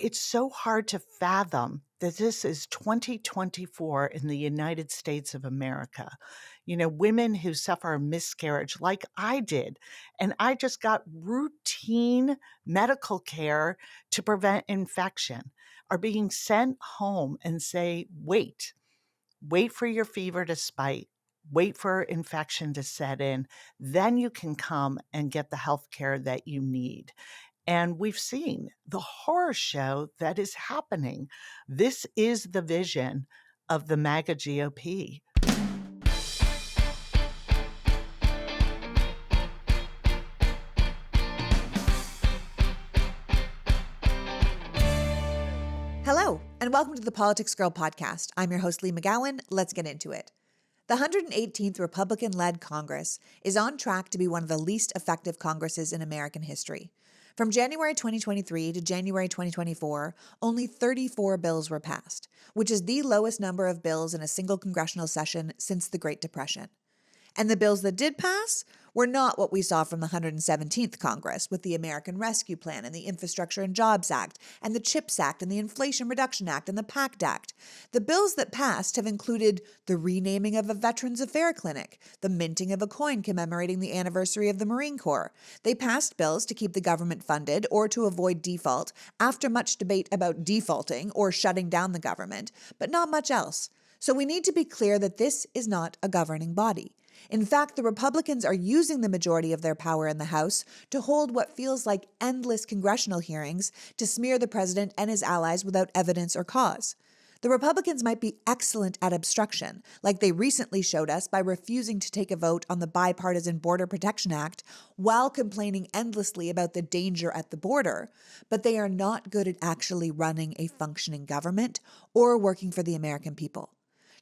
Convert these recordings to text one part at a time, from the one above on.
It's so hard to fathom that this is 2024 in the United States of America. Women who suffer a miscarriage like I did, and I just got routine medical care to prevent infection, are being sent home and say, wait for your fever to spike. Wait for infection to set in. Then you can come and get the health care that you need. And we've seen the horror show that is happening. This is the vision of the MAGA GOP. Hello, and welcome to the PoliticsGirl podcast. I'm your host, Lee McGowan. Let's get into it. The 118th Republican-led Congress is on track to be one of the least effective Congresses in American history. From January 2023 to January 2024, only 34 bills were passed, which is the lowest number of bills in a single congressional session since the Great Depression. And the bills that did pass were not what we saw from the 117th Congress with the American Rescue Plan and the Infrastructure and Jobs Act and the CHIPS Act and the Inflation Reduction Act and the PACT Act. The bills that passed have included the renaming of a Veterans Affairs Clinic, the minting of a coin commemorating the anniversary of the Marine Corps. They passed bills to keep the government funded or to avoid default after much debate about defaulting or shutting down the government, but not much else. So we need to be clear that this is not a governing body. In fact, the Republicans are using the majority of their power in the House to hold what feels like endless congressional hearings to smear the president and his allies without evidence or cause. The Republicans might be excellent at obstruction, like they recently showed us by refusing to take a vote on the Bipartisan Border Protection Act while complaining endlessly about the danger at the border, but they are not good at actually running a functioning government or working for the American people.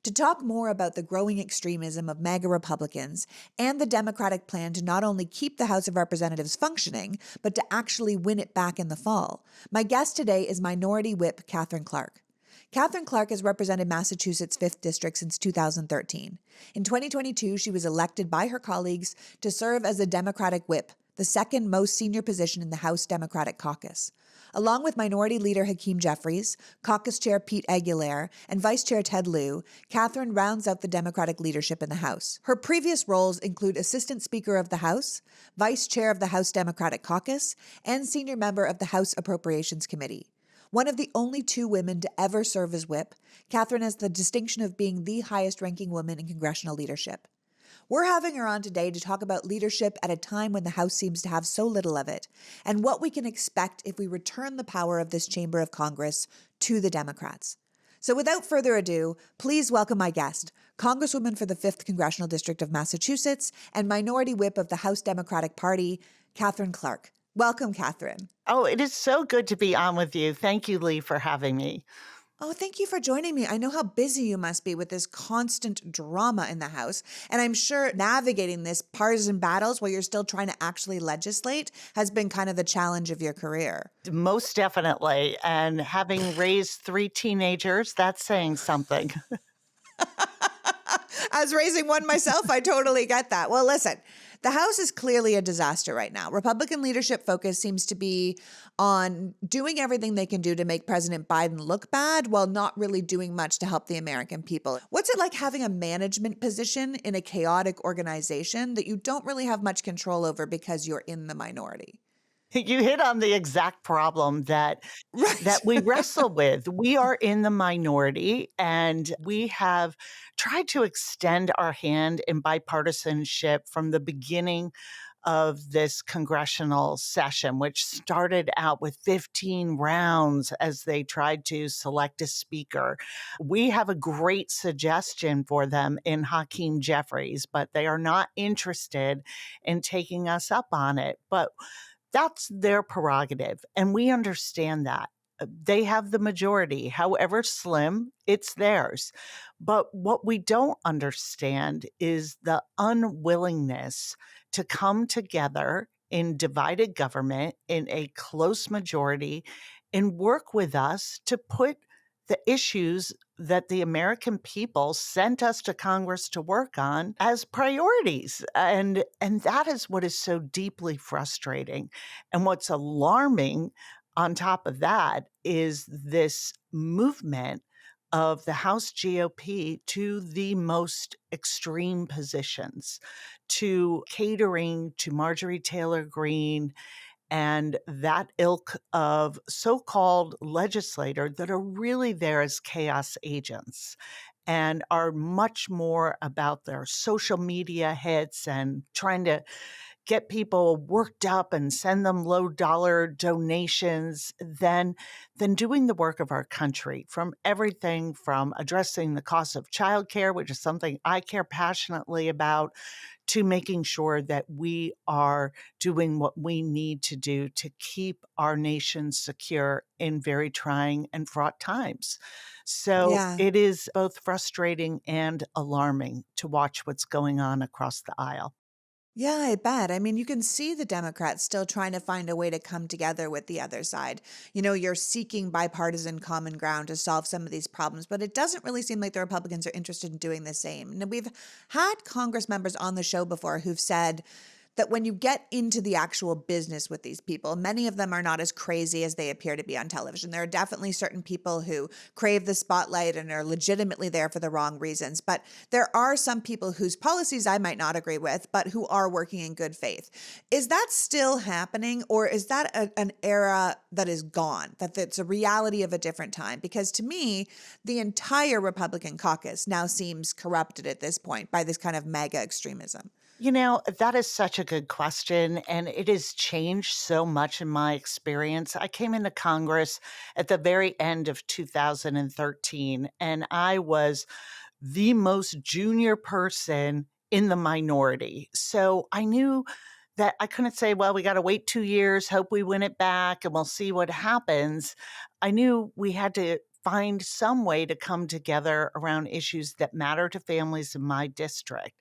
To talk more about the growing extremism of MAGA Republicans and the Democratic plan to not only keep the House of Representatives functioning, but to actually win it back in the fall, my guest today is Minority Whip Katherine Clark. Katherine Clark has represented Massachusetts' 5th District since 2013. In 2022, she was elected by her colleagues to serve as a Democratic whip, the second most senior position in the House Democratic Caucus. Along with Minority Leader Hakeem Jeffries, Caucus Chair Pete Aguilar, and Vice Chair Ted Lieu, Katherine rounds out the Democratic leadership in the House. Her previous roles include Assistant Speaker of the House, Vice Chair of the House Democratic Caucus, and Senior Member of the House Appropriations Committee. One of the only 2 women to ever serve as whip, Katherine has the distinction of being the highest-ranking woman in congressional leadership. We're having her on today to talk about leadership at a time when the House seems to have so little of it, and what we can expect if we return the power of this chamber of Congress to the Democrats. So without further ado, please welcome my guest, Congresswoman for the 5th Congressional District of Massachusetts and Minority Whip of the House Democratic Party, Katherine Clark. Welcome, Katherine. Oh, it is so good to be on with you. Thank you, Lee, for having me. Oh, thank you for joining me. I know how busy you must be with this constant drama in the House, and I'm sure navigating this partisan battles while you're still trying to actually legislate has been kind of the challenge of your career. Most definitely. And having raised 3 teenagers, that's saying something. As raising one myself, I totally get that. Well, listen, the House is clearly a disaster right now. Republican leadership focus seems to be on doing everything they can do to make President Biden look bad while not really doing much to help the American people. What's it like having a management position in a chaotic organization that you don't really have much control over because you're in the minority? You hit on the exact problem that we wrestle with. We are in the minority, and we have tried to extend our hand in bipartisanship from the beginning of this congressional session, which started out with 15 rounds as they tried to select a speaker. We have a great suggestion for them in Hakeem Jeffries, but they are not interested in taking us up on it. But that's their prerogative, and we understand that. They have the majority. However slim, it's theirs. But what we don't understand is the unwillingness to come together in divided government, in a close majority, and work with us to put the issues that the American people sent us to Congress to work on as priorities. And that is what is so deeply frustrating. And what's alarming on top of that is this movement of the House GOP to the most extreme positions, to catering to Marjorie Taylor Greene and that ilk of so-called legislator that are really there as chaos agents and are much more about their social media hits and trying to get people worked up and send them low dollar donations than doing the work of our country, from everything from addressing the cost of childcare, which is something I care passionately about, to making sure that we are doing what we need to do to keep our nation secure in very trying and fraught times. So Yeah. it is both frustrating and alarming to watch what's going on across the aisle. Yeah, I bet. I mean, you can see the Democrats still trying to find a way to come together with the other side. You're seeking bipartisan common ground to solve some of these problems, but it doesn't really seem like the Republicans are interested in doing the same. And we've had Congress members on the show before who've said that when you get into the actual business with these people, many of them are not as crazy as they appear to be on television. There are definitely certain people who crave the spotlight and are legitimately there for the wrong reasons. But there are some people whose policies I might not agree with, but who are working in good faith. Is that still happening, or is that an era that is gone, that it's a reality of a different time? Because to me, the entire Republican caucus now seems corrupted at this point by this kind of mega extremism. That is such a good question, and it has changed so much in my experience. I came into Congress at the very end of 2013, and I was the most junior person in the minority. So I knew that I couldn't say, well, we got to wait 2 years, hope we win it back, and we'll see what happens. I knew we had to find some way to come together around issues that matter to families in my district.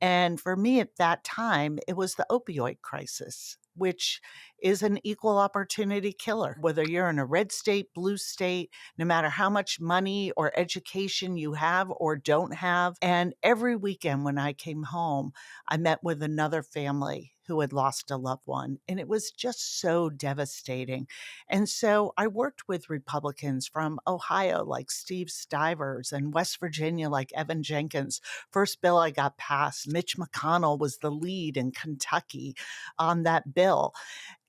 And for me at that time, it was the opioid crisis, which is an equal opportunity killer. Whether you're in a red state, blue state, no matter how much money or education you have or don't have. And every weekend when I came home, I met with another family who had lost a loved one. And it was just so devastating. And so I worked with Republicans from Ohio, like Steve Stivers, and West Virginia, like Evan Jenkins. First bill I got passed, Mitch McConnell was the lead in Kentucky on that bill.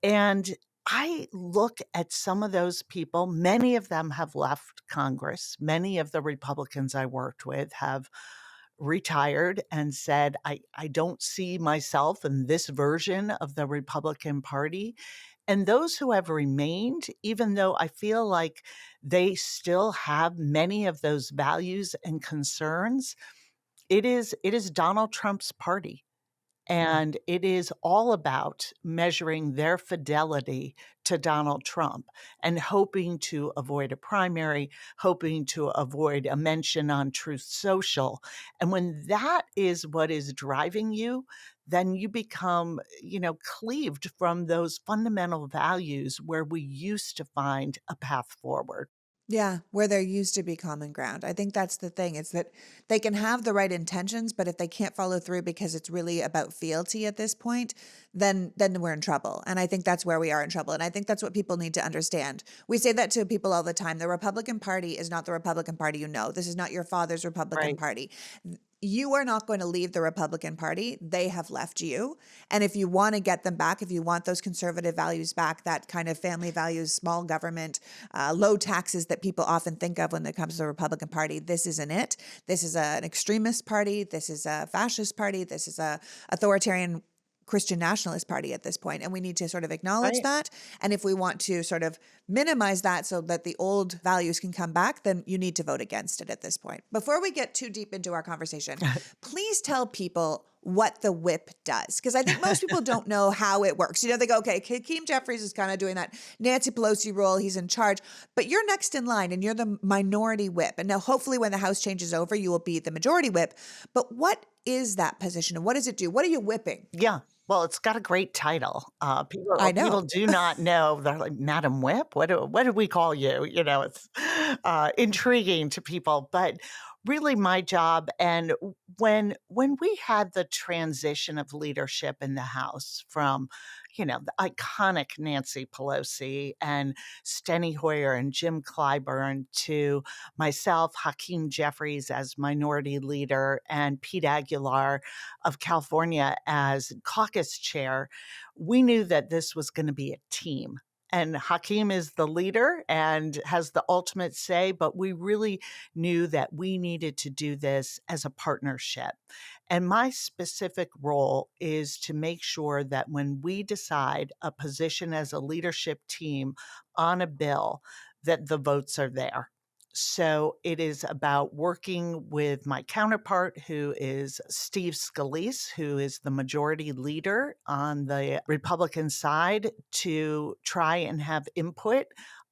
And I look at some of those people, many of them have left Congress. Many of the Republicans I worked with have retired and said, I don't see myself in this version of the Republican Party. And those who have remained, even though I feel like they still have many of those values and concerns, it is Donald Trump's party. And it is all about measuring their fidelity to Donald Trump and hoping to avoid a primary, hoping to avoid a mention on Truth Social. And when that is what is driving you, then you become, cleaved from those fundamental values where we used to find a path forward. Yeah, where there used to be common ground. I think that's the thing. It's that they can have the right intentions, but if they can't follow through because it's really about fealty at this point, then we're in trouble. And I think that's where we are in trouble. And I think that's what people need to understand. We say that to people all the time. The Republican Party is not the Republican Party you know. This is not your father's Republican Right. Party. You are not going to leave the Republican Party. They have left you. And if you want to get them back, if you want those conservative values back, that kind of family values, small government, low taxes that people often think of when it comes to the Republican Party, this isn't it. This is an extremist party. This is a fascist party. This is a authoritarian Christian nationalist party at this point, and we need to sort of acknowledge Right. that. And if we want to sort of minimize that so that the old values can come back, then you need to vote against it at this point. Before we get too deep into our conversation, please tell people what the whip does, because I think most people don't know how it works. They go, okay, Hakeem Jeffries is kind of doing that Nancy Pelosi role. He's in charge, but you're next in line and you're the minority whip. And now hopefully when the House changes over, you will be the majority whip. But what is that position and what does it do? What are you whipping? Yeah. Well, it's got a great title. I People know. do not know. They're like, Madam Whip? What do we call you? It's intriguing to people. But really my job. And when we had the transition of leadership in the House from, the iconic Nancy Pelosi and Steny Hoyer and Jim Clyburn to myself, Hakeem Jeffries as minority leader, and Pete Aguilar of California as caucus chair, we knew that this was going to be a team. And Hakeem is the leader and has the ultimate say, but we really knew that we needed to do this as a partnership. And my specific role is to make sure that when we decide a position as a leadership team on a bill, that the votes are there. So it is about working with my counterpart, who is Steve Scalise, who is the majority leader on the Republican side, to try and have input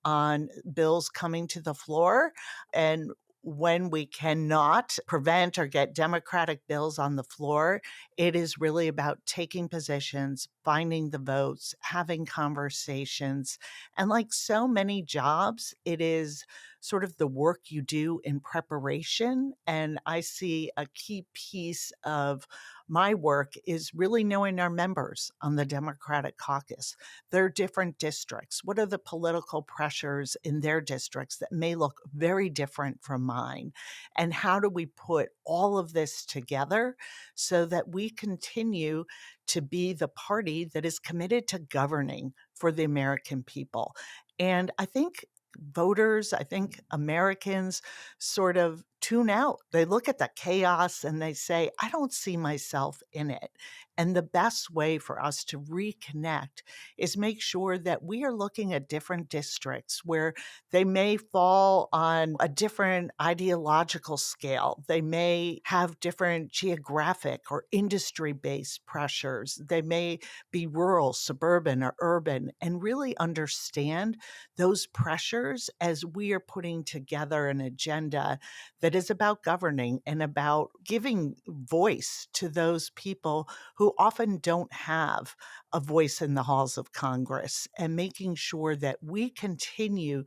on bills coming to the floor. And when we cannot prevent or get Democratic bills on the floor, it is really about taking positions, finding the votes, having conversations. And like so many jobs, it is sort of the work you do in preparation. And I see a key piece of my work is really knowing our members on the Democratic caucus, their different districts. What are the political pressures in their districts that may look very different from mine? And how do we put all of this together so that we continue to be the party that is committed to governing for the American people? And I think voters, I think Americans sort of tune out. They look at the chaos and they say, I don't see myself in it. And the best way for us to reconnect is make sure that we are looking at different districts where they may fall on a different ideological scale. They may have different geographic or industry based pressures. They may be rural, suburban, or urban, and really understand those pressures as we are putting together an agenda that is about governing and about giving voice to those people who often don't have a voice in the halls of Congress, and making sure that we continue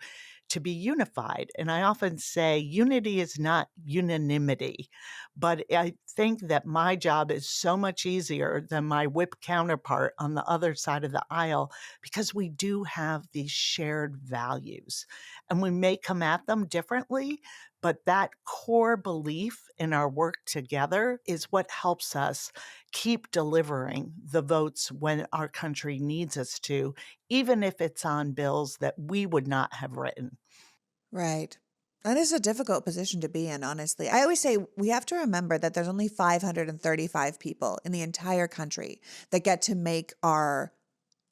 to be unified. And I often say unity is not unanimity, but I think that my job is so much easier than my whip counterpart on the other side of the aisle, because we do have these shared values and we may come at them differently, but that core belief in our work together is what helps us keep delivering the votes when our country needs us to, even if it's on bills that we would not have written. Right. That is a difficult position to be in, honestly. I always say we have to remember that there's only 535 people in the entire country that get to make our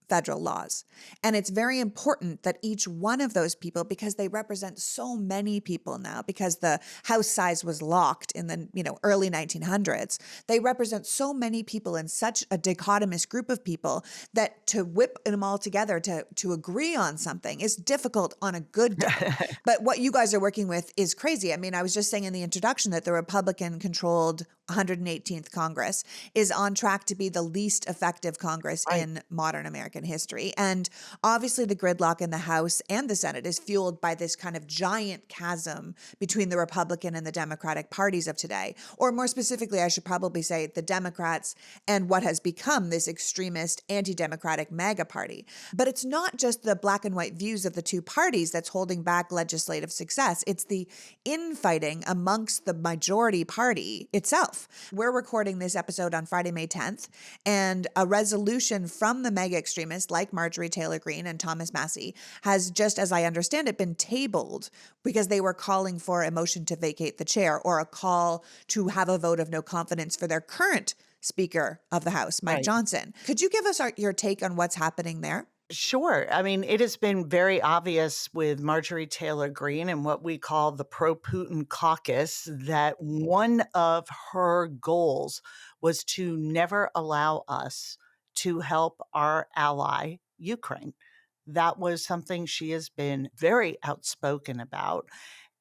federal laws. And it's very important that each one of those people, because they represent so many people now, because the House size was locked in the, early 1900s, they represent so many people in such a dichotomous group of people that to whip them all together to agree on something is difficult on a good day. But what you guys are working with is crazy. I mean, I was just saying in the introduction that the Republican controlled 118th Congress is on track to be the least effective Congress Right. in modern American history. And obviously, the gridlock in the House and the Senate is fueled by this kind of giant chasm between the Republican and the Democratic parties of today. Or more specifically, I should probably say the Democrats and what has become this extremist anti-democratic MAGA party. But it's not just the black and white views of the two parties that's holding back legislative success. It's the infighting amongst the majority party itself. We're recording this episode on Friday, May 10th, and a resolution from the mega extremists like Marjorie Taylor Greene and Thomas Massie has, just as I understand it, been tabled because they were calling for a motion to vacate the chair or a call to have a vote of no confidence for their current Speaker of the House, Mike Right. Johnson. Could you give us your take on what's happening there? Sure. I mean, it has been very obvious with Marjorie Taylor Greene and what we call the pro Putin caucus that one of her goals was to never allow us to help our ally, Ukraine. That was something she has been very outspoken about.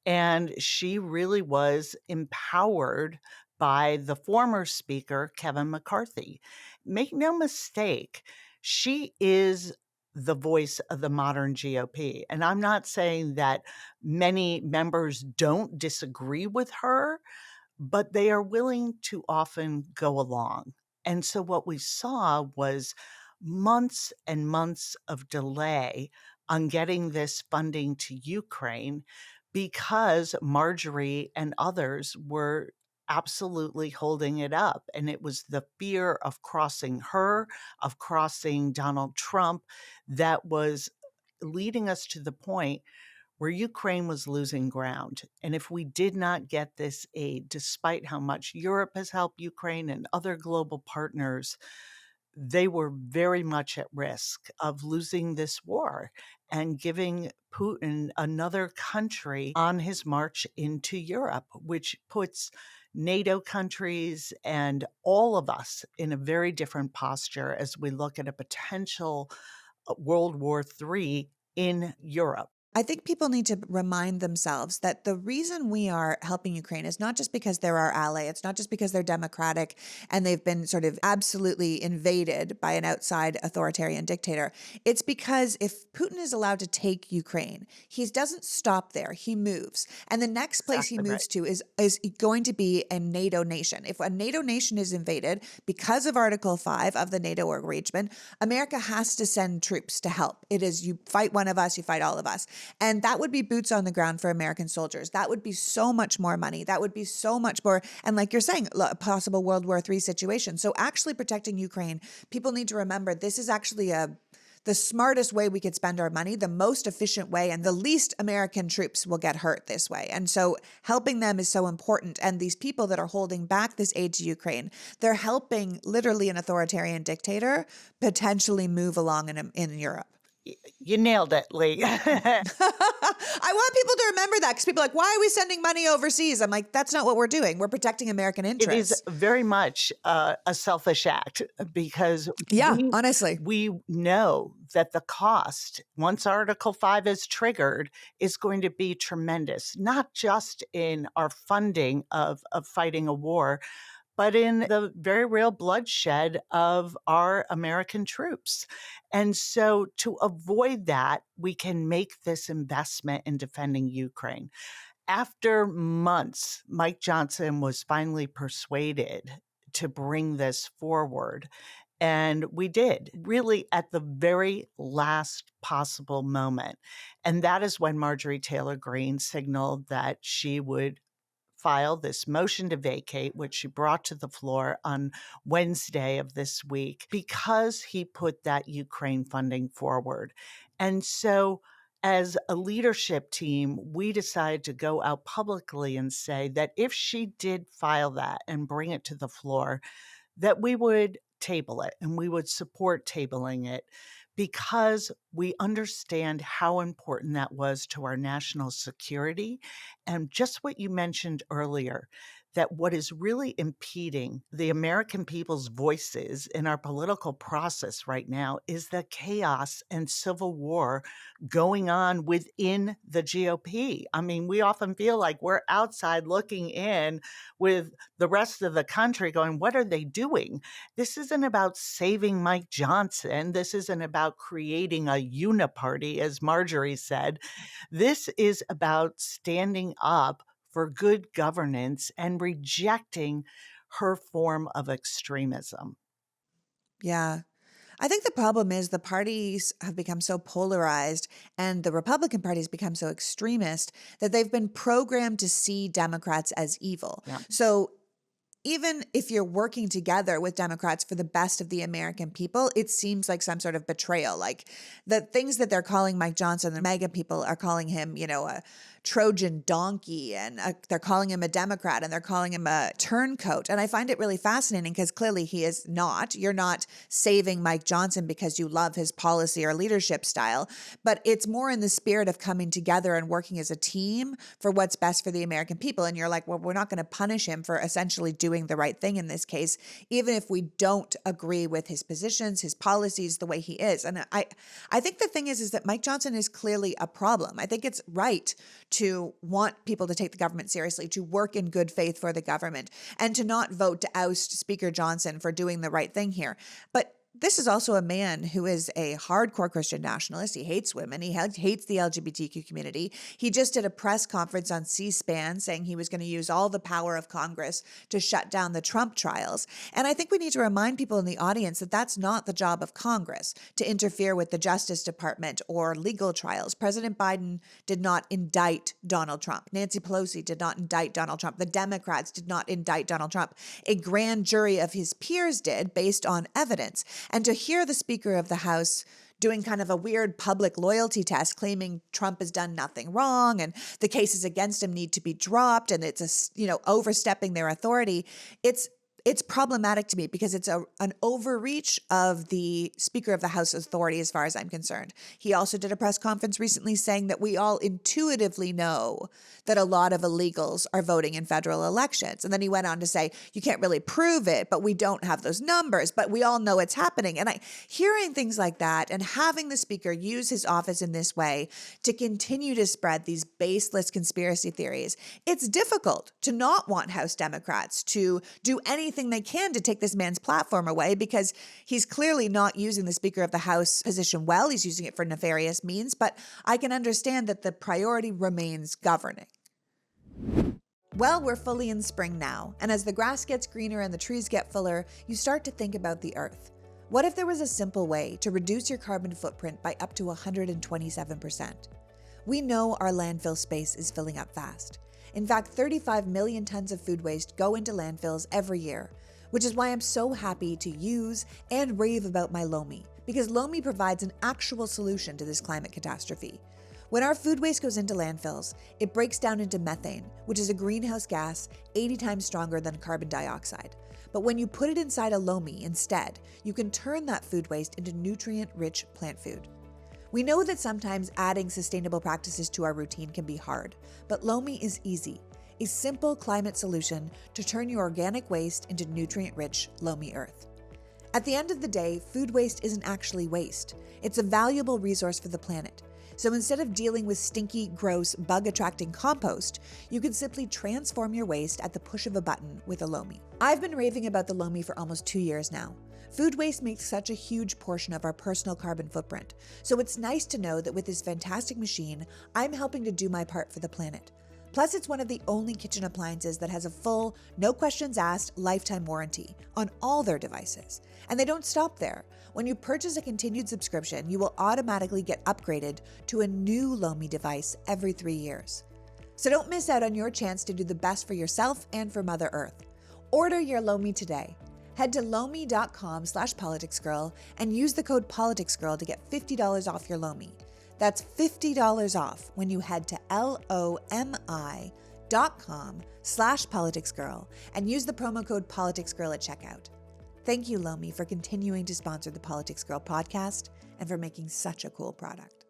And she really was empowered by the former speaker, Kevin McCarthy. Make no mistake, she is the voice of the modern GOP. And I'm not saying that many members don't disagree with her, but they are willing to often go along. And so what we saw was months and months of delay on getting this funding to Ukraine because Marjorie and others were absolutely holding it up. And it was the fear of crossing her, of crossing Donald Trump, that was leading us to the point where Ukraine was losing ground. And if we did not get this aid, despite how much Europe has helped Ukraine and other global partners, they were very much at risk of losing this war and giving Putin another country on his march into Europe, which puts NATO countries and all of us in a very different posture as we look at a potential World War III in Europe. I think people need to remind themselves that the reason we are helping Ukraine is not just because they're our ally. It's not just because they're democratic and they've been sort of absolutely invaded by an outside authoritarian dictator. It's because if Putin is allowed to take Ukraine, he doesn't stop there. He moves. And the next place he Exactly right. moves to is going to be a NATO nation. If a NATO nation is invaded because of Article 5 of the NATO arrangement, America has to send troops to help. It is, you fight one of us, you fight all of us. And that would be boots on the ground for American soldiers. That would be so much more money. That would be so much more. And like you're saying, a possible World War III situation. So actually protecting Ukraine, people need to remember this is actually the smartest way we could spend our money, the most efficient way, and the least American troops will get hurt this way. And so helping them is so important. And these people that are holding back this aid to Ukraine, they're helping literally an authoritarian dictator potentially move along in Europe. You nailed it, Lee. I want people to remember that because people are like, why are we sending money overseas? I'm like, that's not what we're doing. We're protecting American It is interests. very much a selfish act because Yeah, honestly. we know that the cost, once Article 5 is triggered, is going to be tremendous, not just in our funding of fighting a war, but in the very real bloodshed of our American troops. And so to avoid that, we can make this investment in defending Ukraine. After months, Mike Johnson was finally persuaded to bring this forward. And we did, really at the very last possible moment. And that is when Marjorie Taylor Greene signaled that she would file this motion to vacate, which she brought to the floor on Wednesday of this week, because he put that Ukraine funding forward. And so as a leadership team, we decided to go out publicly and say that if she did file that and bring it to the floor, that we would table it and we would support tabling it because we understand how important that was to our national security. And just what you mentioned earlier, that what is really impeding the American people's voices in our political process right now is the chaos and civil war going on within the GOP. I mean, we often feel like we're outside looking in with the rest of the country going, what are they doing? This isn't about saving Mike Johnson. This isn't about creating a uniparty, as Marjorie said. This is about standing up for good governance and rejecting her form of extremism. Yeah. I think the problem is the parties have become so polarized and the Republican Party has become so extremist that they've been programmed to see Democrats as evil. Yeah. So even if you're working together with Democrats for the best of the American people, it seems like some sort of betrayal. Like the things that they're calling Mike Johnson, the MAGA people are calling him, a Trojan donkey, and they're calling him a Democrat, and they're calling him a turncoat. And I find it really fascinating because clearly he is not. You're not saving Mike Johnson because you love his policy or leadership style, but it's more in the spirit of coming together and working as a team for what's best for the American people. And you're like, well, we're not going to punish him for essentially doing the right thing in this case, even if we don't agree with his positions, his policies, the way he is. And I think the thing is that Mike Johnson is clearly a problem. I think it's right to want people to take the government seriously, to work in good faith for the government, and to not vote to oust Speaker Johnson for doing the right thing here. But This is also a man who is a hardcore Christian nationalist. He hates women. He hates the LGBTQ community. He just did a press conference on C-SPAN saying he was going to use all the power of Congress to shut down the Trump trials. And I think we need to remind people in the audience that that's not the job of Congress, to interfere with the Justice Department or legal trials. President Biden did not indict Donald Trump. Nancy Pelosi did not indict Donald Trump. The Democrats did not indict Donald Trump. A grand jury of his peers did, based on evidence. And to hear the Speaker of the House doing kind of a weird public loyalty test, claiming Trump has done nothing wrong and the cases against him need to be dropped and it's overstepping their authority, it's problematic to me because it's an overreach of the Speaker of the House authority as far as I'm concerned. He also did a press conference recently saying that we all intuitively know that a lot of illegals are voting in federal elections. And then he went on to say, you can't really prove it, but we don't have those numbers, but we all know it's happening. And hearing things like that and having the Speaker use his office in this way to continue to spread these baseless conspiracy theories, it's difficult to not want House Democrats to do anything they can to take this man's platform away because he's clearly not using the Speaker of the House position well. He's using it for nefarious means, but I can understand that the priority remains governing. Well, we're fully in spring now, and as the grass gets greener and the trees get fuller, you start to think about the earth. What if there was a simple way to reduce your carbon footprint by up to 127%? We know our landfill space is filling up fast. In fact, 35 million tons of food waste go into landfills every year, which is why I'm so happy to use and rave about my Lomi, because Lomi provides an actual solution to this climate catastrophe. When our food waste goes into landfills, it breaks down into methane, which is a greenhouse gas 80 times stronger than carbon dioxide. But when you put it inside a Lomi instead, you can turn that food waste into nutrient-rich plant food. We know that sometimes adding sustainable practices to our routine can be hard, but Lomi is easy, a simple climate solution to turn your organic waste into nutrient-rich Lomi earth. At the end of the day, food waste isn't actually waste. It's a valuable resource for the planet. So instead of dealing with stinky, gross, bug-attracting compost, you can simply transform your waste at the push of a button with a Lomi. I've been raving about the Lomi for almost 2 years now. Food waste makes such a huge portion of our personal carbon footprint, so it's nice to know that with this fantastic machine, I'm helping to do my part for the planet. Plus, it's one of the only kitchen appliances that has a full, no questions asked, lifetime warranty on all their devices. And they don't stop there. When you purchase a continued subscription, you will automatically get upgraded to a new Lomi device every 3 years. So don't miss out on your chance to do the best for yourself and for Mother Earth. Order your Lomi today. Head to lomi.com/politicsgirl and use the code politicsgirl to get $50 off your Lomi. That's $50 off when you head to lomi.com/politicsgirl and use the promo code politicsgirl at checkout. Thank you, Lomi, for continuing to sponsor the Politics Girl podcast and for making such a cool product.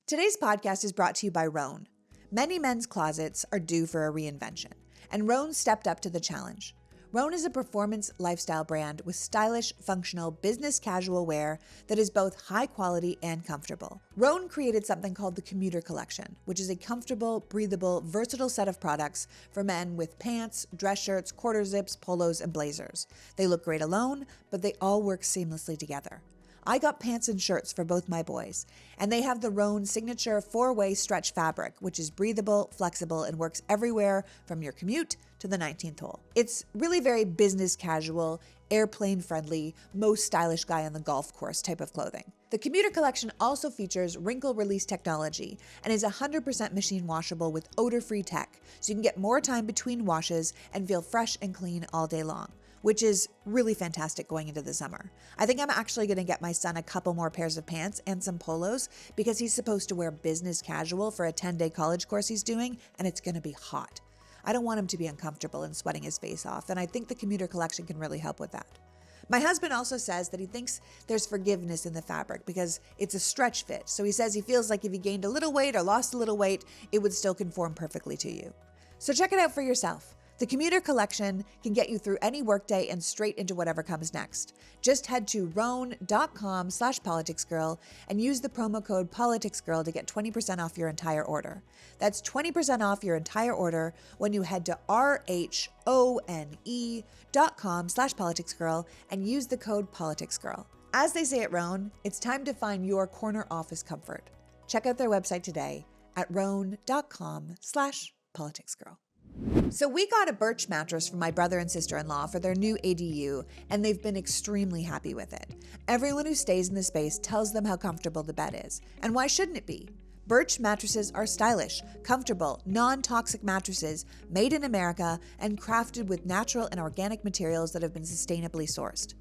Today's podcast is brought to you by Rhone. Many men's closets are due for a reinvention, and Rhone stepped up to the challenge. Rhone is a performance lifestyle brand with stylish, functional, business casual wear that is both high quality and comfortable. Rhone created something called the Commuter Collection, which is a comfortable, breathable, versatile set of products for men with pants, dress shirts, quarter zips, polos, and blazers. They look great alone, but they all work seamlessly together. I got pants and shirts for both my boys, and they have the Rhone signature 4-way stretch fabric, which is breathable, flexible, and works everywhere from your commute to the 19th hole. It's really very business casual, airplane friendly, most stylish guy on the golf course type of clothing. The Commuter Collection also features wrinkle release technology and is 100% machine washable with odor-free tech, so you can get more time between washes and feel fresh and clean all day long, which is really fantastic going into the summer. I think I'm actually going to get my son a couple more pairs of pants and some polos because he's supposed to wear business casual for a 10-day college course he's doing, and it's going to be hot. I don't want him to be uncomfortable and sweating his face off, and I think the Commuter Collection can really help with that. My husband also says that he thinks there's forgiveness in the fabric because it's a stretch fit, so he says he feels like if he gained a little weight or lost a little weight, it would still conform perfectly to you. So check it out for yourself. The commuter collection can get you through any workday and straight into whatever comes next. Just head to roan.com/politicsgirl and use the promo code PoliticsGirl to get 20% off your entire order. That's 20% off your entire order when you head to RHONE.com/politicsgirl and use the code PoliticsGirl. As they say at Roan, it's time to find your corner office comfort. Check out their website today at roan.com/politicsgirl. So we got a Birch mattress from my brother and sister-in-law for their new ADU, and they've been extremely happy with it. Everyone who stays in the space tells them how comfortable the bed is. And why shouldn't it be? Birch mattresses are stylish, comfortable, non-toxic mattresses made in America and crafted with natural and organic materials that have been sustainably sourced.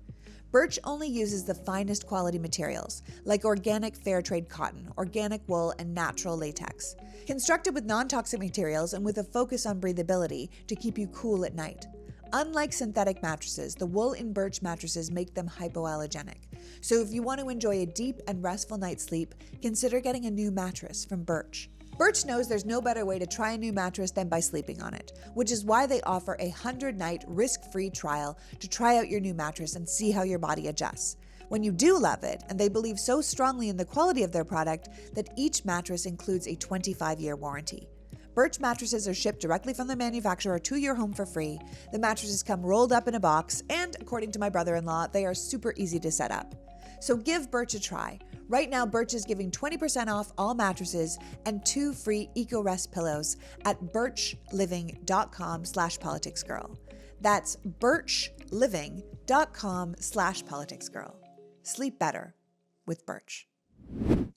Birch only uses the finest quality materials, like organic fair trade cotton, organic wool, and natural latex. Constructed with non-toxic materials and with a focus on breathability to keep you cool at night. Unlike synthetic mattresses, the wool in Birch mattresses make them hypoallergenic. So if you want to enjoy a deep and restful night's sleep, consider getting a new mattress from Birch. Birch knows there's no better way to try a new mattress than by sleeping on it, which is why they offer a 100-night risk-free trial to try out your new mattress and see how your body adjusts. When you do love it, and they believe so strongly in the quality of their product that each mattress includes a 25-year warranty. Birch mattresses are shipped directly from the manufacturer to your home for free. The mattresses come rolled up in a box, and according to my brother-in-law, they are super easy to set up. So give Birch a try. Right now, Birch is giving 20% off all mattresses and 2 free EcoRest pillows at birchliving.com/politicsgirl. That's birchliving.com/politicsgirl. Sleep better with Birch.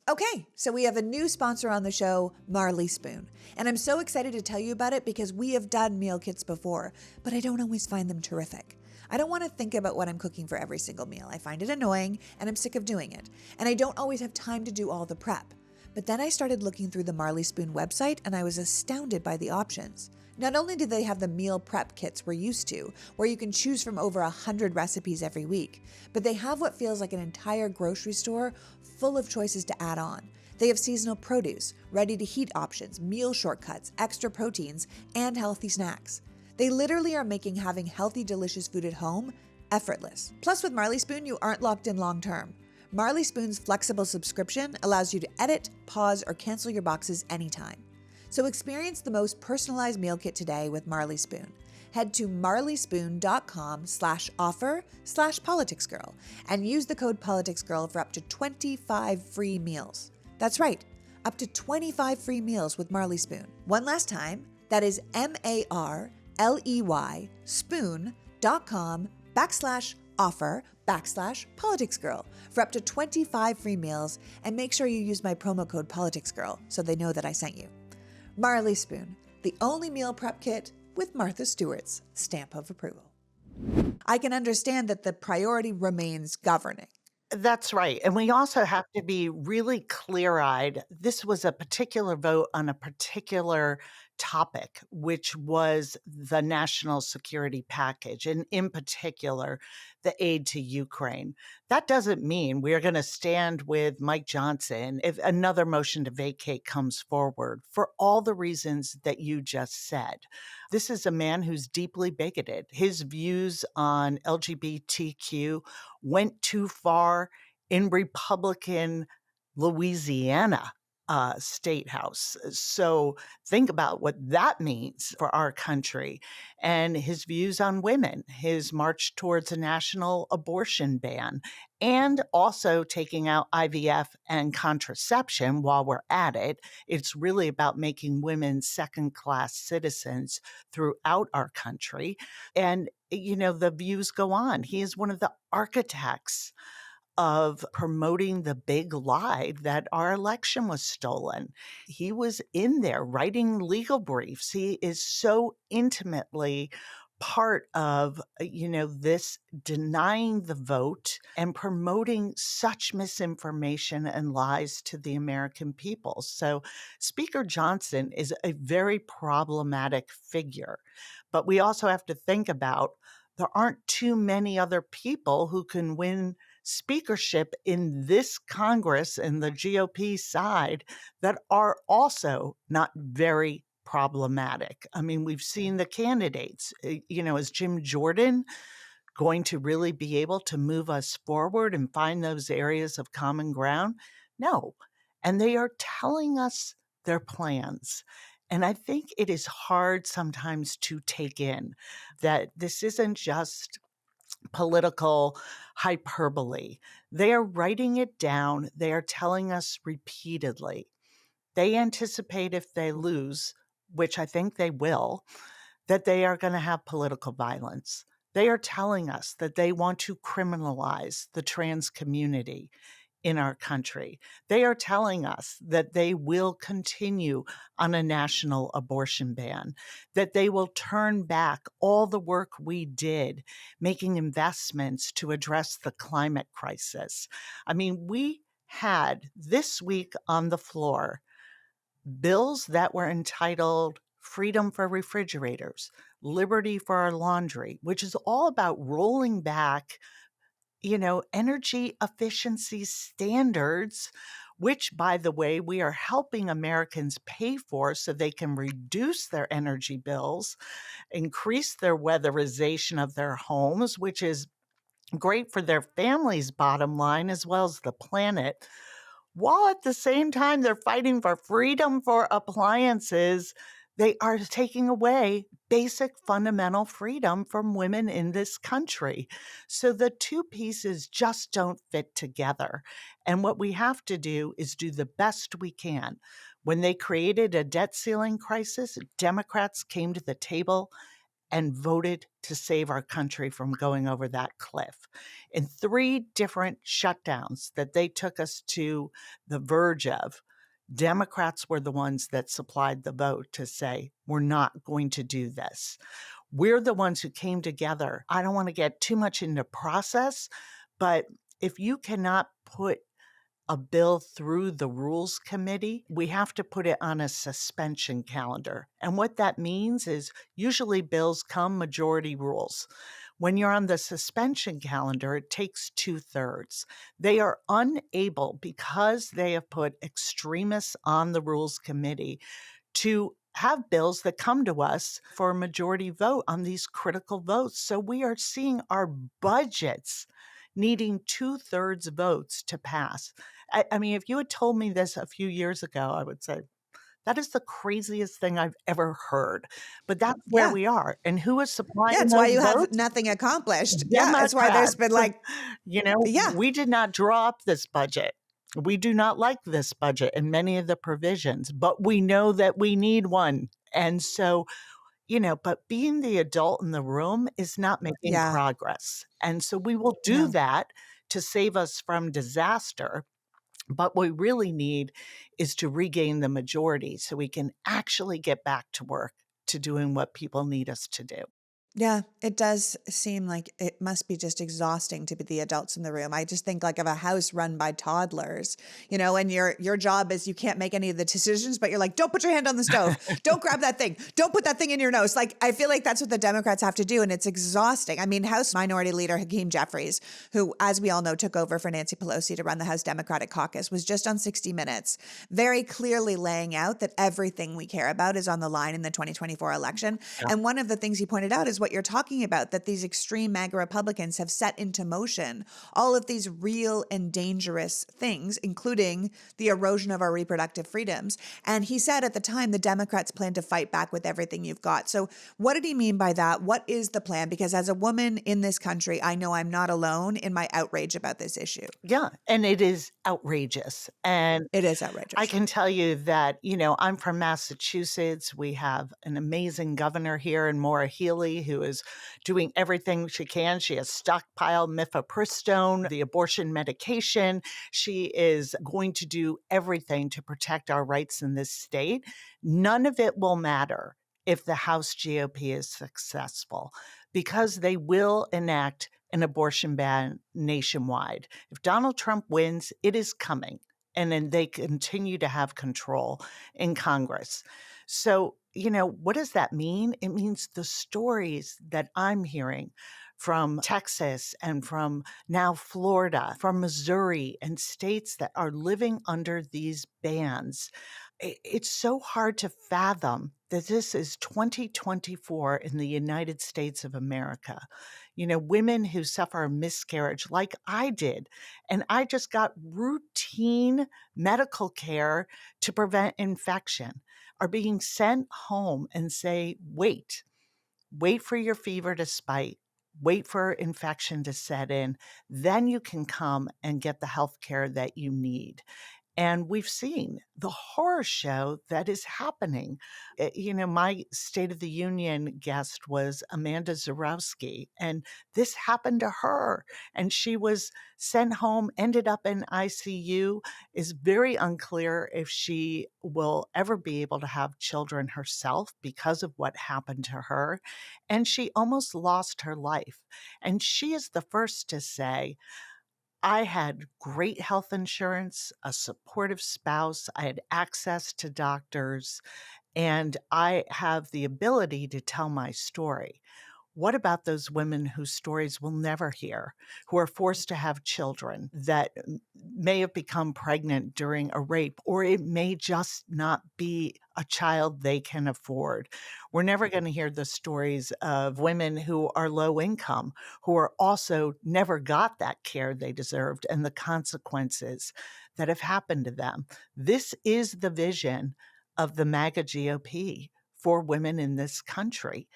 Okay, so we have a new sponsor on the show, Marley Spoon. And I'm so excited to tell you about it because we have done meal kits before, but I don't always find them terrific. I don't want to think about what I'm cooking for every single meal. I find it annoying and I'm sick of doing it. And I don't always have time to do all the prep. But then I started looking through the Marley Spoon website and I was astounded by the options. Not only do they have the meal prep kits we're used to, where you can choose from over 100 recipes every week, but they have what feels like an entire grocery store full of choices to add on. They have seasonal produce, ready-to-heat options, meal shortcuts, extra proteins, and healthy snacks. They literally are making having healthy, delicious food at home effortless. Plus, with Marley Spoon, you aren't locked in long-term. Marley Spoon's flexible subscription allows you to edit, pause, or cancel your boxes anytime. So experience the most personalized meal kit today with Marley Spoon. Head to marleyspoon.com/offer/politicsgirl and use the code PoliticsGirl for up to 25 free meals. That's right, up to 25 free meals with Marley Spoon. One last time, that is MARLEY spoon.com/offer/politicsgirl for up to 25 free meals, and make sure you use my promo code PoliticsGirl so they know that I sent you. Marley Spoon, the only meal prep kit with Martha Stewart's stamp of approval. I can understand that the priority remains governing. That's right. And we also have to be really clear-eyed. This was a particular vote on a particular topic, which was the national security package, and in particular, the aid to Ukraine. That doesn't mean we're going to stand with Mike Johnson if another motion to vacate comes forward for all the reasons that you just said. This is a man who's deeply bigoted. His views on LGBTQ went too far in Republican Louisiana state house. So think about what that means for our country. And his views on women, his march towards a national abortion ban, and also taking out IVF and contraception while we're at it. It's really about making women second-class citizens throughout our country. And, the views go on. He is one of the architects of promoting the big lie that our election was stolen. He was in there writing legal briefs. He is so intimately part of, this denying the vote and promoting such misinformation and lies to the American people. So Speaker Johnson is a very problematic figure. But we also have to think about there aren't too many other people who can win speakership in this Congress and the GOP side that are also not very problematic. I mean, we've seen the candidates. Is Jim Jordan going to really be able to move us forward and find those areas of common ground? No. And they are telling us their plans. And I think it is hard sometimes to take in that this isn't just political hyperbole. They are writing it down. They are telling us repeatedly. They anticipate if they lose, which I think they will, that they are going to have political violence. They are telling us that they want to criminalize the trans community in our country. They are telling us that they will continue on a national abortion ban, that they will turn back all the work we did making investments to address the climate crisis. I mean, we had this week on the floor bills that were entitled Freedom for Refrigerators, Liberty for Our Laundry, which is all about rolling back, energy efficiency standards, which, by the way, we are helping Americans pay for so they can reduce their energy bills, increase their weatherization of their homes, which is great for their families' bottom line as well as the planet, while at the same time they're fighting for freedom for appliances. They are taking away basic fundamental freedom from women in this country. So the two pieces just don't fit together. And what we have to do is do the best we can. When they created a debt ceiling crisis, Democrats came to the table and voted to save our country from going over that cliff. In 3 different shutdowns that they took us to the verge of, Democrats were the ones that supplied the vote to say, we're not going to do this. We're the ones who came together. I don't want to get too much into process, but if you cannot put a bill through the Rules Committee, we have to put it on a suspension calendar. And what that means is usually bills come majority rules. When you're on the suspension calendar, it takes 2/3. They are unable, because they have put extremists on the Rules Committee, to have bills that come to us for a majority vote on these critical votes. So we are seeing our budgets needing 2/3 votes to pass. I mean, if you had told me this a few years ago, I would say, that is the craziest thing I've ever heard. But that's where Yeah. we are. And who is Yeah, supplying it's why those you have votes? nothing accomplished. Yeah, it's why there's Democrats. been like, yeah, We did not draw up this budget. We do not like this budget and many of the provisions, but we know that we need one. And so, but being the adult in the room is not making yeah, progress. And so we will do no. that to save us from disaster. But what we really need is to regain the majority so we can actually get back to work to doing what people need us to do. Yeah, it does seem like it must be just exhausting to be the adults in the room. I just think like of a house run by toddlers, and your job is you can't make any of the decisions, but you're like, don't put your hand on the stove. Don't grab that thing. Don't put that thing in your nose. Like, I feel like that's what the Democrats have to do. And it's exhausting. I mean, House Minority Leader Hakeem Jeffries, who, as we all know, took over for Nancy Pelosi to run the House Democratic Caucus, was just on 60 Minutes, very clearly laying out that everything we care about is on the line in the 2024 election. Yeah. And one of the things he pointed out is what you're talking about, that these extreme MAGA Republicans have set into motion all of these real and dangerous things, including the erosion of our reproductive freedoms. And he said at the time, the Democrats plan to fight back with everything you've got. So what did he mean by that? What is the plan? Because as a woman in this country, I know I'm not alone in my outrage about this issue. Yeah. And it is outrageous. And It is I outrageous. can tell you that, I'm from Massachusetts. We have an amazing governor here in Maura Healey who is doing everything she can. She has stockpiled mifepristone, the abortion medication. She is going to do everything to protect our rights in this state. None of it will matter if the House GOP is successful, because they will enact an abortion ban nationwide. If Donald Trump wins, it is coming. And then they continue to have control in Congress. So, what does that mean? It means the stories that I'm hearing from Texas and from now Florida, from Missouri, and states that are living under these bans. It's so hard to fathom that this is 2024 in the United States of America. Women who suffer a miscarriage like I did, and I just got routine medical care to prevent infection, are being sent home and say, wait for your fever to spike. Wait for infection to set in. Then you can come and get the health care that you need. And we've seen the horror show that is happening. My State of the Union guest was Amanda Zarowski, and this happened to her. And she was sent home, ended up in ICU. Is very unclear if she will ever be able to have children herself because of what happened to her. And she almost lost her life. And she is the first to say, I had great health insurance, a supportive spouse, I had access to doctors, and I have the ability to tell my story. What about those women whose stories we'll never hear, who are forced to have children that may have become pregnant during a rape, or it may just not be a child they can afford? We're never going to hear the stories of women who are low income, who are also never got that care they deserved and the consequences that have happened to them. This is the vision of the MAGA GOP for women in this country.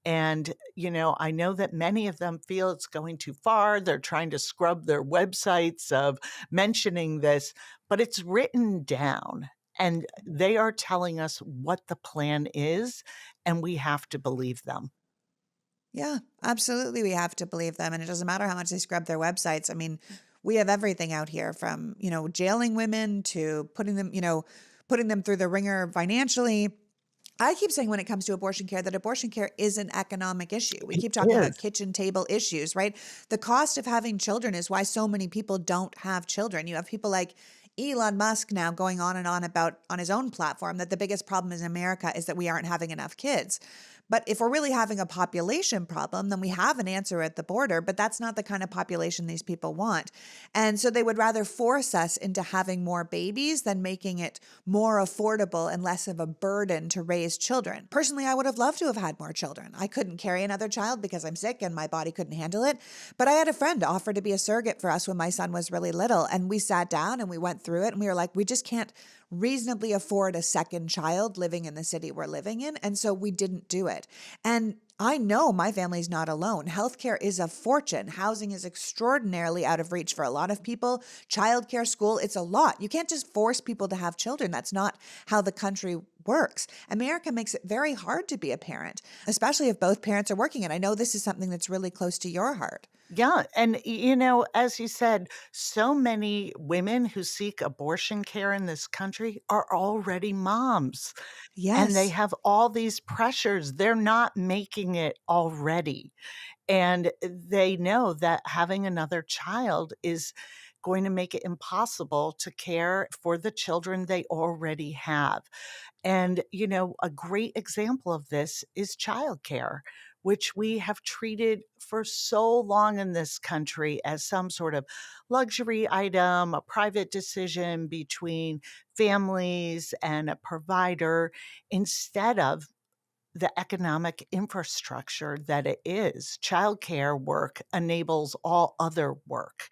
And, I know that many of them feel it's going too far. They're trying to scrub their websites of mentioning this, but it's written down and they are telling us what the plan is, and we have to believe them. Yeah, absolutely. We have to believe them. And it doesn't matter how much they scrub their websites. I mean, we have everything out here from, jailing women to putting them through the ringer financially. I keep saying when it comes to abortion care that abortion care is an economic issue. We It keep talking about is. kitchen table issues, right? The cost of having children is why so many people don't have children. You have people like Elon Musk now going on and on about on his own platform that the biggest problem in America is that we aren't having enough kids. But if we're really having a population problem, then we have an answer at the border, but that's not the kind of population these people want. And so they would rather force us into having more babies than making it more affordable and less of a burden to raise children. Personally, I would have loved to have had more children. I couldn't carry another child because I'm sick and my body couldn't handle it. But I had a friend offer to be a surrogate for us when my son was really little. And we sat down and we went through it and we were like, we just can't reasonably afford a second child living in the city we're living in. And so we didn't do it. And I know my family's not alone. Healthcare is a fortune. Housing is extraordinarily out of reach for a lot of people. Childcare, school, it's a lot. You can't just force people to have children. That's not how the country works. America makes it very hard to be a parent, especially if both parents are working. And I know this is something that's really close to your heart. Yeah. And, as you said, so many women who seek abortion care in this country are already moms. And they Yes. have all these pressures. They're not making it already. And they know that having another child is going to make it impossible to care for the children they already have. And, a great example of this is childcare, which we have treated for so long in this country as some sort of luxury item, a private decision between families and a provider, instead of the economic infrastructure that it is. Childcare work enables all other work.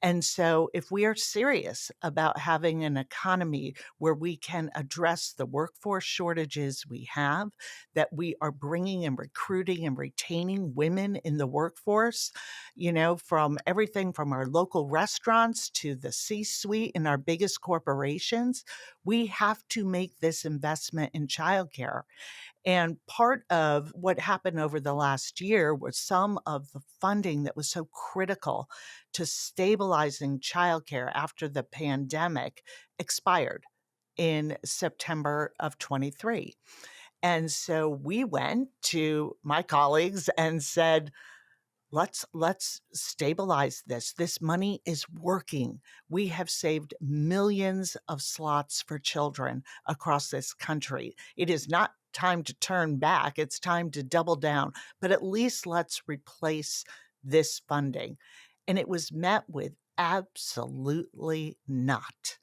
And so, if we are serious about having an economy where we can address the workforce shortages we have, that we are bringing and recruiting and retaining women in the workforce, from everything from our local restaurants to the C suite in our biggest corporations, we have to make this investment in childcare. And part of what happened over the last year was some of the funding that was so critical to stabilizing childcare after the pandemic expired in September of 23. And so we went to my colleagues and said, let's stabilize this. This money is working. We have saved millions of slots for children across this country. It is not time to turn back. It's time to double down, but at least let's replace this funding. And it was met with absolutely not.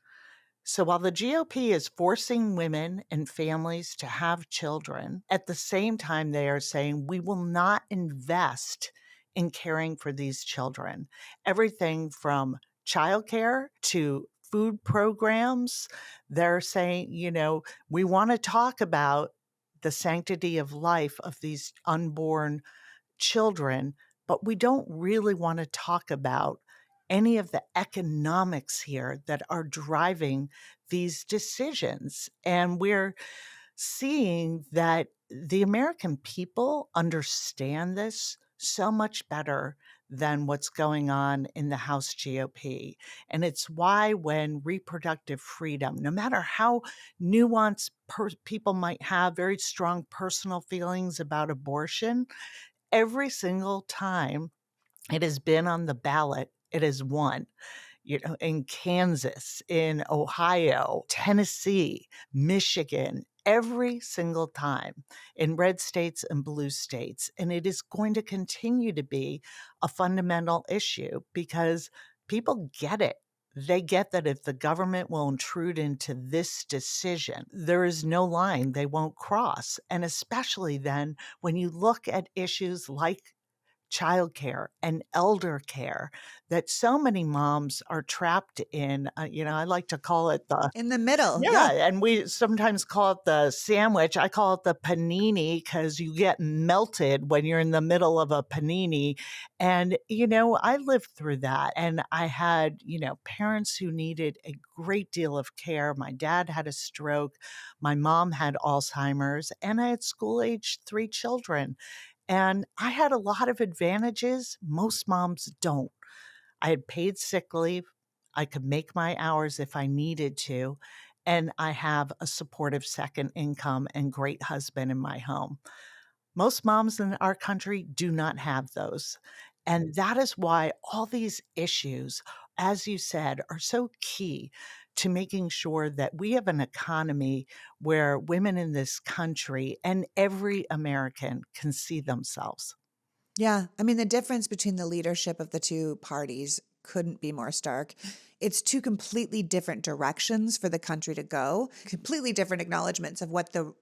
So while the GOP is forcing women and families to have children, at the same time, they are saying we will not invest in caring for these children. Everything from childcare to food programs, they're saying, we want to talk about the sanctity of life of these unborn children, but we don't really want to talk about any of the economics here that are driving these decisions. And we're seeing that the American people understand this so much better than what's going on in the House GOP. And it's why when reproductive freedom, no matter how nuanced people might have very strong personal feelings about abortion, every single time it has been on the ballot, it has won. In Kansas, in Ohio, Tennessee, Michigan, every single time in red states and blue states. And it is going to continue to be a fundamental issue because people get it. They get that if the government will intrude into this decision, there is no line they won't cross. And especially then when you look at issues like childcare and elder care that so many moms are trapped in. I like to call it the In the middle. yeah, Yeah. and we sometimes call it the sandwich. I call it the panini because you get melted when you're in the middle of a panini. And, I lived through that. And I had, parents who needed a great deal of care. My dad had a stroke. My mom had Alzheimer's. And I had school age 3 children. And I had a lot of advantages most moms don't. I had paid sick leave. I could make my hours if I needed to. And I have a supportive second income and great husband in my home. Most moms in our country do not have those. And that is why all these issues, as you said, are so key to making sure that we have an economy where women in this country and every American can see themselves. Yeah. I mean, the difference between the leadership of the two parties couldn't be more stark. It's two completely different directions for the country to go, completely different acknowledgments of what the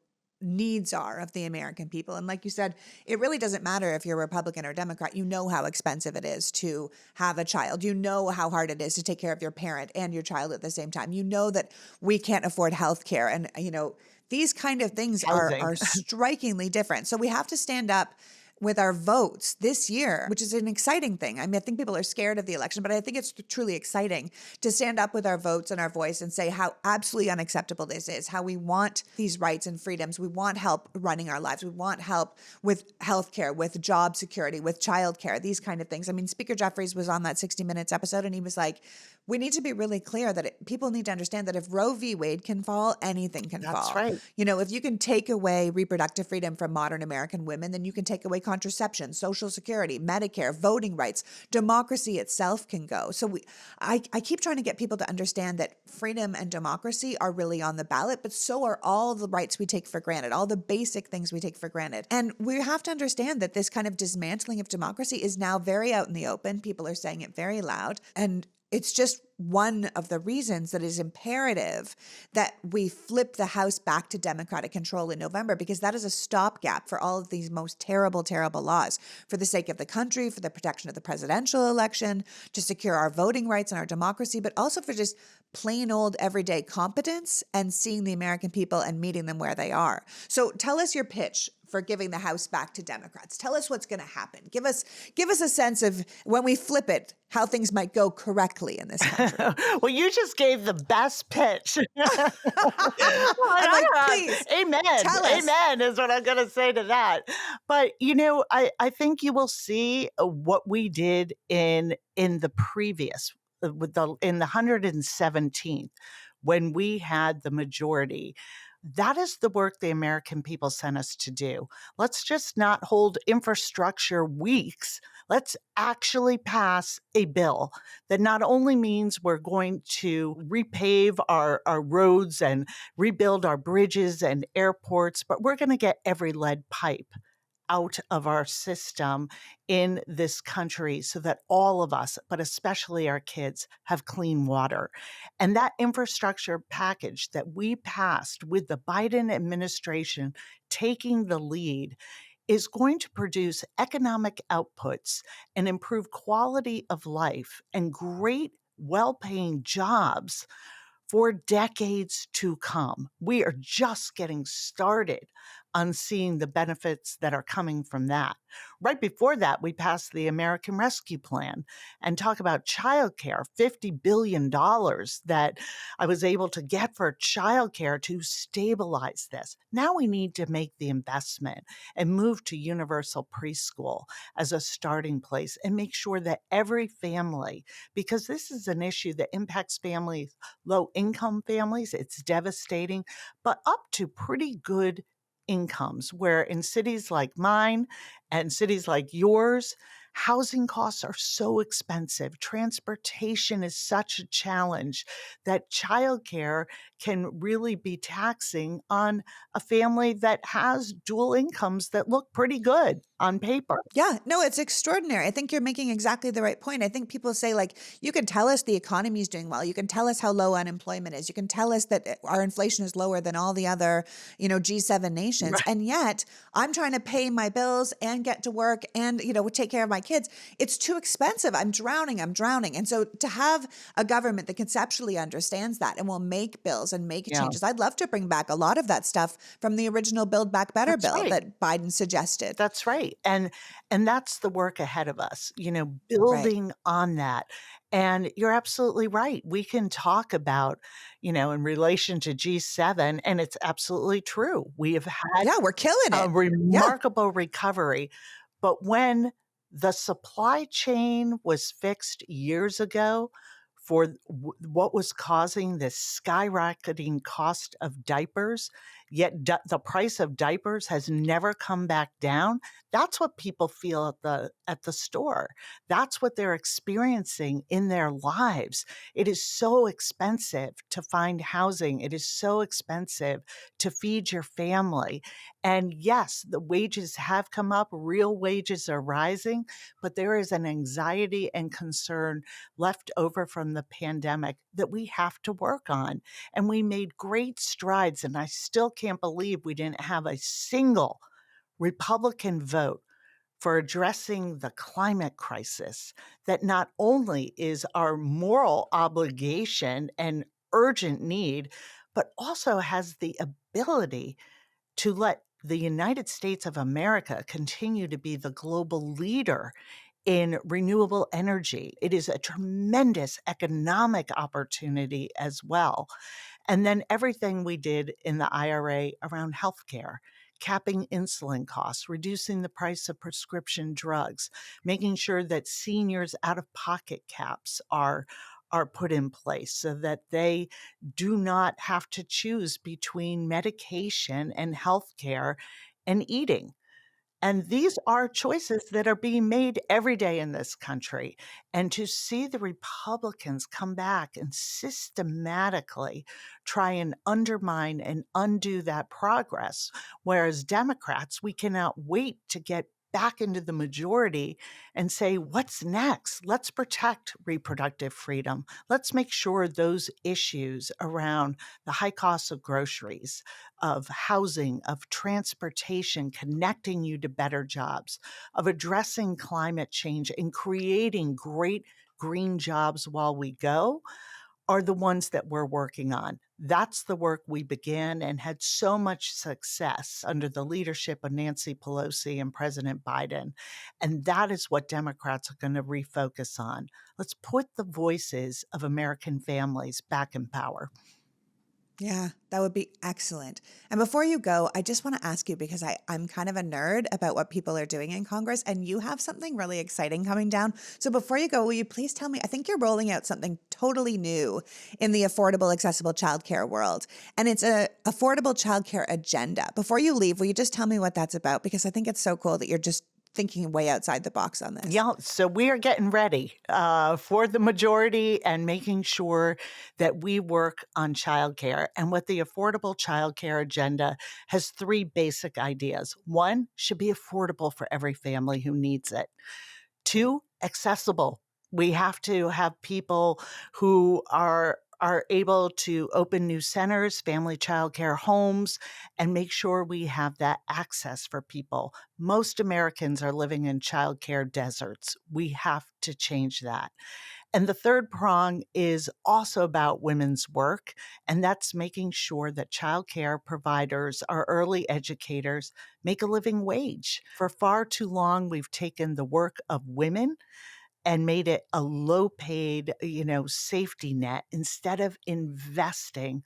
needs are of the American people. And like you said, it really doesn't matter if you're Republican or Democrat. You know how expensive it is to have a child. You know how hard it is to take care of your parent and your child at the same time. You know that we can't afford health care. And, these kind of things are, Housing. are strikingly different. So we have to stand up with our votes this year, which is an exciting thing. I mean, I think people are scared of the election, but I think it's truly exciting to stand up with our votes and our voice and say how absolutely unacceptable this is, how we want these rights and freedoms. We want help running our lives. We want help with healthcare, with job security, with childcare, these kind of things. I mean, Speaker Jeffries was on that 60 Minutes episode and he was like, we need to be really clear that people need to understand that if Roe v. Wade can fall, anything can That's fall. right. If you can take away reproductive freedom from modern American women, then you can take away contraception, Social Security, Medicare, voting rights, democracy itself can go. So I keep trying to get people to understand that freedom and democracy are really on the ballot, but so are all the rights we take for granted, all the basic things we take for granted. And we have to understand that this kind of dismantling of democracy is now very out in the open. People are saying it very loud. And it's just one of the reasons that it is imperative that we flip the House back to Democratic control in November, because that is a stopgap for all of these most terrible, terrible laws for the sake of the country, for the protection of the presidential election, to secure our voting rights and our democracy, but also for just plain old everyday competence and seeing the American people and meeting them where they are. So tell us your pitch for giving the House back to Democrats. Tell us what's going to happen. Give us a sense of when we flip it, how things might go correctly in this country. Well, you just gave the best pitch. I'm like, please, Amen. tell us. Amen is what I'm going to say to that. But, I think you will see what we did in the previous, in the 117th, when we had the majority. That is the work the American people sent us to do. Let's just not hold infrastructure weeks. Let's actually pass a bill that not only means we're going to repave our roads and rebuild our bridges and airports, but we're going to get every lead pipe out of our system in this country so that all of us, but especially our kids, have clean water. And that infrastructure package that we passed with the Biden administration taking the lead is going to produce economic outputs and improve quality of life and great, well paying jobs for decades to come. We are just getting started on seeing the benefits that are coming from that. Right before that, we passed the American Rescue Plan and talk about childcare, $50 billion that I was able to get for childcare to stabilize this. Now we need to make the investment and move to universal preschool as a starting place and make sure that every family, because this is an issue that impacts families, low income families, it's devastating, but up to pretty good incomes, where in cities like mine and cities like yours, housing costs are so expensive. Transportation is such a challenge that childcare can really be taxing on a family that has dual incomes that look pretty good on paper. Yeah, no, it's extraordinary. I think you're making exactly the right point. I think people say, like, you can tell us the economy is doing well. You can tell us how low unemployment is. You can tell us that our inflation is lower than all the other, G7 nations. Right. And yet I'm trying to pay my bills and get to work and, take care of my kids. It's too expensive. I'm drowning. I'm drowning. And so to have a government that conceptually understands that and will make bills and make Yeah, changes, I'd love to bring back a lot of that stuff from the original Build Back Better that's bill right. that Biden suggested. That's right. And that's the work ahead of us, Right. building on that. And you're absolutely right. We can talk about, in relation to G7, and it's absolutely true. We have had Yeah, we're killing a it. Yeah. remarkable recovery. But when the supply chain was fixed years ago for what was causing this skyrocketing cost of diapers, yet the price of diapers has never come back down. That's what people feel at the store. That's what they're experiencing in their lives. It is so expensive to find housing. It is so expensive to feed your family. And yes, the wages have come up, real wages are rising, but there is an anxiety and concern left over from the pandemic that we have to work on. And we made great strides, and I still can't believe we didn't have a single Republican vote for addressing the climate crisis that not only is our moral obligation and urgent need, but also has the ability to let the United States of America continue to be the global leader in renewable energy. It is a tremendous economic opportunity as well. And then everything we did in the IRA around healthcare, capping insulin costs, reducing the price of prescription drugs, making sure that seniors' out of pocket caps are put in place so that they do not have to choose between medication and healthcare and eating. And these are choices that are being made every day in this country. And to see the Republicans come back and systematically try and undermine and undo that progress, whereas Democrats, we cannot wait to get back into the majority and say, what's next? Let's protect reproductive freedom. Let's make sure those issues around the high cost of groceries, of housing, of transportation, connecting you to better jobs, of addressing climate change and creating great green jobs while we go are the ones that we're working on. That's the work we began and had so much success under the leadership of Nancy Pelosi and President Biden. And that is what Democrats are going to refocus on. Let's put the voices of American families back in power. Yeah, that would be excellent. And before you go, I just want to ask you because I'm kind of a nerd about what people are doing in Congress, and you have something really exciting coming down. So before you go, will you please tell me? I think you're rolling out something totally new in the affordable, accessible childcare world, and it's a affordable childcare agenda. Before you leave, will you just tell me what that's about? Because I think it's so cool that you're just thinking way outside the box on this. Yeah, so we are getting ready for the majority and making sure that we work on childcare. And with the Affordable Childcare Agenda has three basic ideas. One, should be affordable for every family who needs it. Two, accessible. We have to have people who are able to open new centers, family childcare homes, and make sure we have that access for people. Most Americans are living in childcare deserts. We have to change that. And the third prong is also about women's work, and that's making sure that childcare providers, our early educators, make a living wage. For far too long, we've taken the work of women and made it a low-paid, safety net instead of investing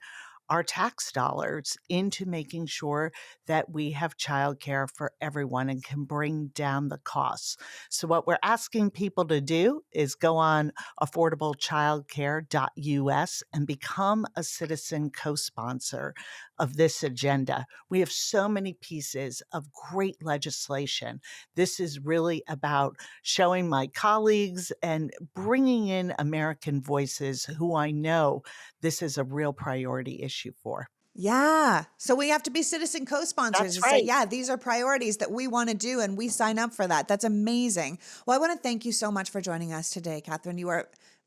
our tax dollars into making sure that we have childcare for everyone and can bring down the costs. So what we're asking people to do is go on affordablecchildcare.us and become a citizen co-sponsor of this agenda. We have so many pieces of great legislation. This is really about showing my colleagues and bringing in American voices who I know this is a real priority issue for. Yeah. So we have to be citizen co-sponsors That's and say, right. yeah, these are priorities that we want to do and we sign up for that. That's amazing. Well, I want to thank you so much for joining us today, Katherine.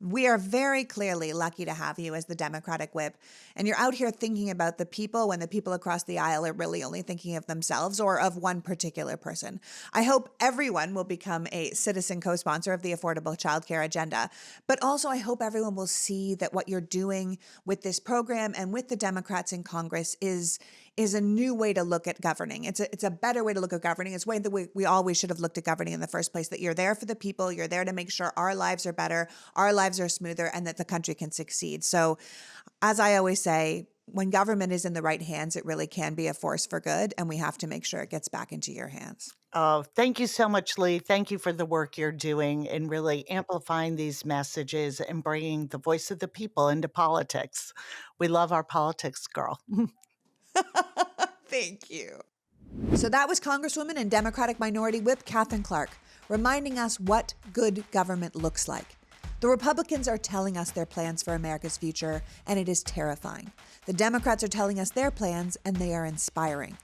We are very clearly lucky to have you as the Democratic whip. And you're out here thinking about the people when the people across the aisle are really only thinking of themselves or of one particular person. I hope everyone will become a citizen co-sponsor of the Affordable Childcare Agenda. But also, I hope everyone will see that what you're doing with this program and with the Democrats in Congress is a new way to look at governing. It's a better way to look at governing. It's a way that we always should have looked at governing in the first place, that you're there for the people, you're there to make sure our lives are better, our lives are smoother, and that the country can succeed. So as I always say, when government is in the right hands, it really can be a force for good, and we have to make sure it gets back into your hands. Oh, thank you so much, Lee. Thank you for the work you're doing in really amplifying these messages and bringing the voice of the people into politics. We love our politics girl. Thank you. So that was Congresswoman and Democratic Minority Whip Katherine Clark, reminding us what good government looks like. The Republicans are telling us their plans for America's future, and it is terrifying. The Democrats are telling us their plans, and they are inspiring.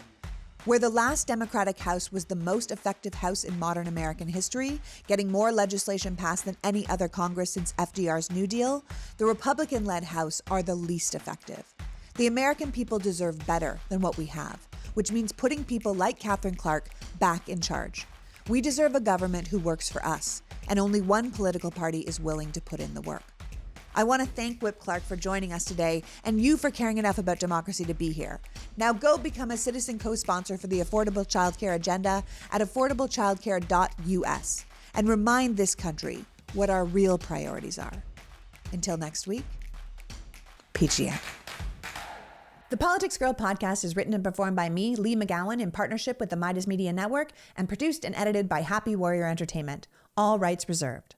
Where the last Democratic House was the most effective House in modern American history, getting more legislation passed than any other Congress since FDR's New Deal, the Republican-led House are the least effective. The American people deserve better than what we have, which means putting people like Katherine Clark back in charge. We deserve a government who works for us, and only one political party is willing to put in the work. I want to thank Whip Clark for joining us today and you for caring enough about democracy to be here. Now go become a citizen co-sponsor for the Affordable Childcare Agenda at affordablecchildcare.us and remind this country what our real priorities are. Until next week, PGM. The Politics Girl podcast is written and performed by me, Lee McGowan, in partnership with the Meidas Media Network, and produced and edited by Happy Warrior Entertainment. All rights reserved.